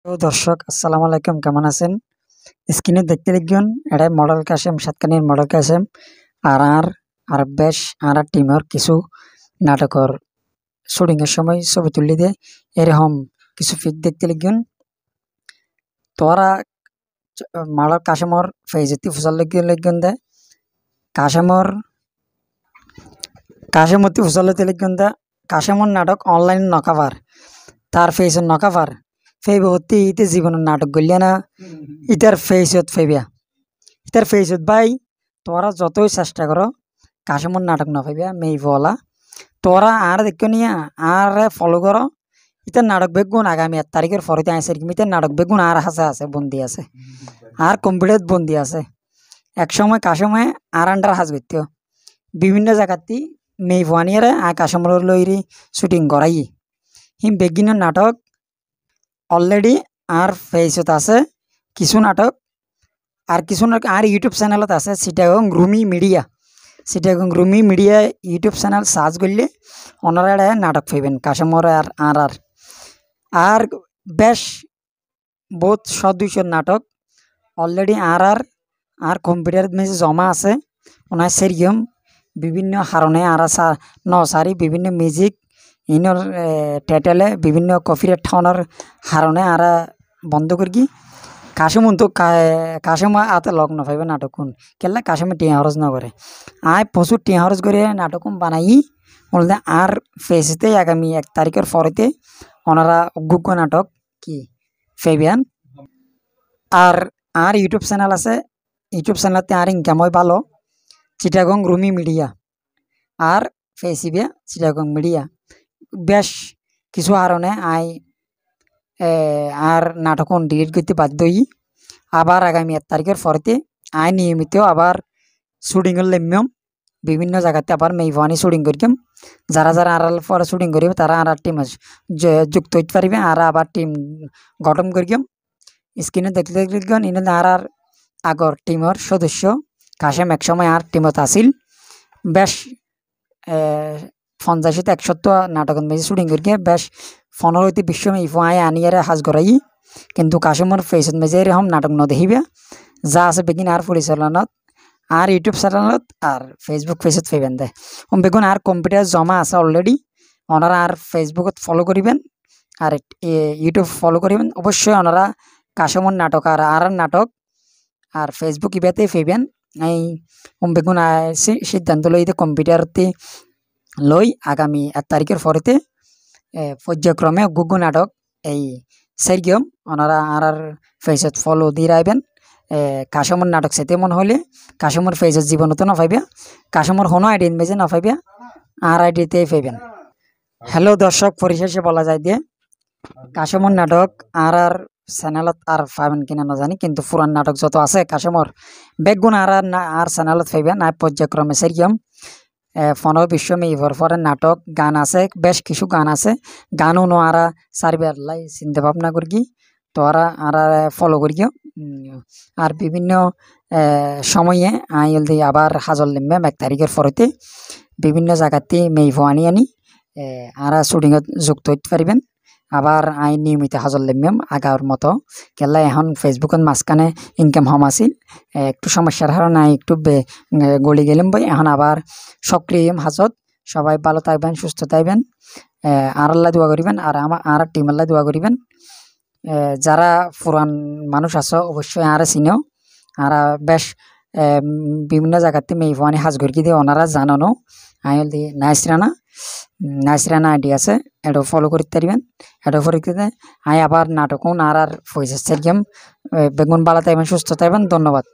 তো দর্শক আসসালামু আলাইকুম, কেমন আছেন? স্ক্রিনে দেখতে লিখুন এটা মডেল কাশেম, সাতকানির মডেল কাশেম। আর আর আর বেশ আর টিমের কিছু নাটকের শুটিংয়ের সময় ছবি তুলি দিয়ে এরকম কিছু ফিক দেখতে লিখুন। তোরা মডেল কাশেমর ফেজতি ফুসাল লিখুন দে কাশেমর কাশেমতি ফুসালতে লিখুন দে কাশেমর নাটক অনলাইন নকাভার তার ফেসের নকাভার ফেইব হতে ইতে জীবনের নাটক গলিয়া না ইটার ফেসত ফেবিয়া ইটার ফেসত ভাই তোরা যতই চেষ্টা করো কাশেমর নাটক না পাইবা মেইবলা তোরা আর দেখো নিয়া আর ফলো করো ইতার নাটক বেগুন আগামী 1 তারিখের পরেতে আসে ইতার নাটক বেগুন আর আছে বন্দি আছে আর কম্পিউটার বন্দি আছে। এক সময় কাশেমে আর আন্ডার হাজ করতে বিভিন্ন জায়গাতে মেই ভয়ানিয়ারে আর কাশেমর লইরি শুটিং করাই হিম বেগিনের নাটক অলরেডি আর ফেসত আছে কিছু নাটক আর কিছু নাটক আর ইউটিউব চ্যানেলত আছে Chittagong Rumi media YouTube channel search করলে ওনারা নাটক পাইবেন কাশেমর আর বেশ বহুত 100-200 নাটক অলরেডি আর কম্পিউটার মেসে জমা আছে ওনার সেরিয়ম বিভিন্ন হারণে আর নসারি বিভিন্ন মিউজিক ইনর টাইটেলে বিভিন্ন কপিরাইট ঠাউনের হারণে আর বন্ধ করি কাশেম তো কাশেম আতে লগ নপাইবে নাটকুন কেলা কাশেমে টিয়া খরচ নকরে আয় প্রচুর টিয়া খরচ করে নাটকুন বানাই বলতে আর ফেসতে আগামী 1 তারিখের পরেতে ওনারা অজ্ঞ নাটক কি ফেবিয়ান আর ইউটিউব চ্যানেল আছে ইউটিউব চ্যানেলতে আর ইনকাম হয় ভালো চিটাগং রুমি মিডিয়া আর ফেসিবিয়া চিটাগং মিডিয়া বেশ কিছু কারণে আর নাটকন ডিলিট করতে বাধ্যই আবার আগামী 1 তারিখের পরেতে নিয়মিত আবার শুটিংয়ের লেমিয়ম বিভিন্ন জায়গাতে আবার মেইভানি শুটিং করিম যারা আর পরে শুটিং করিবে তারা আর টিম যুক্ত হইতে পারিবে আর আবার টিম গঠন করিম স্ক্রিনে দেখতে ইন আর আগর টিমের সদস্য কাশেম একসময় আর টিমত আসিল বেশ 50-170 নাটকের মেঝে শুটিং করিয়ে বেশ 15-20 মেইফো আনিয়ারে হাজ করাই কিন্তু কাশেমর ফেসত মেঝে এরকম নাটক নদেখিবে যা আছে বেগিন আর পরিচালনাত আর ইউটিউব চ্যানেলত আর ফেসবুক পেজত পাইবেন দে বেগুন আর কম্পিউটার জমা আছে অলরেডি ওনারা আর ফেসবুকত ফলো করিবেন আর ইউটিউব ফলো করিবেন অবশ্যই ওনারা কাশেমর নাটক আর নাটক আর ফেসবুক ইবাতে পাইবেন এই বেগুন সিদ্ধান্ত লইতে কম্পিউটারতে লই আগামী 1 তারিখের পরেতে পর্যায়ক্রমে গুগু নাটক এই সেরগিয়ম ওনারা আর ফেসত ফলো দিয়ে রাখবেন কাশেমর নাটক সেতে মন হলে কাশেমর ফেসত জীবনত না পাইবা কাশেমর হনো আইডি মেজে না পাইবা আর আইডিতে পাইবেন। হ্যালো দর্শক, পরিশেষে বলা যায় দিয়ে কাশেমর নাটক আর চ্যানেলত আর পাবেন কিনা না জানি কিন্তু পুরান নাটক যত আছে কাশেমর বেগুন আর চ্যানেলত পাইবেন আর পর্যায়ক্রমে সেরগিয়ম 15-20 মেইভর পরে নাটক গান আছে বেশ কিছু গান আছে গানও নো আর সার্ভের লাই চিন্তা ভাবনা করি তো আর ফলো করিও আর বিভিন্ন সময়ে আইলদি আবার হাজর লিমবে 1 তারিখের পরেতে বিভিন্ন জায়গাতে মেইভো আনি আর শুটিংত যুক্ত হইতে পারিবেন আবার নিয়মিত হাজর লিমম আগার মতো কেলা এখন ফেসবুকত মাঝখানে ইনকাম হম আছিল একটু সমস্যার কারণে একটু গলি গেলাম বই এখন আবার সক্রিয় হাজত সবাই ভালো থাকবেন সুস্থ থাকবেন আর আল্লাহ দোয়া করিবেন আর টিম আল্লাহ দোয়া করিবেন যারা পুরান মানুষ আছো অবশ্যই আর চিনো আর বেশ বিভিন্ন জায়গাতে মেইভানি হাজ করি দিয়ে ওনারা জানানো আইল দিয়ে নাইসরানা আইডি আছে এটা ফলো করতে পারবেন এটা পরীক্ষাতে আবার নাটক আর পয়সা গেম বেগুন বালা থাকবেন সুস্থ থাকবেন ধন্যবাদ।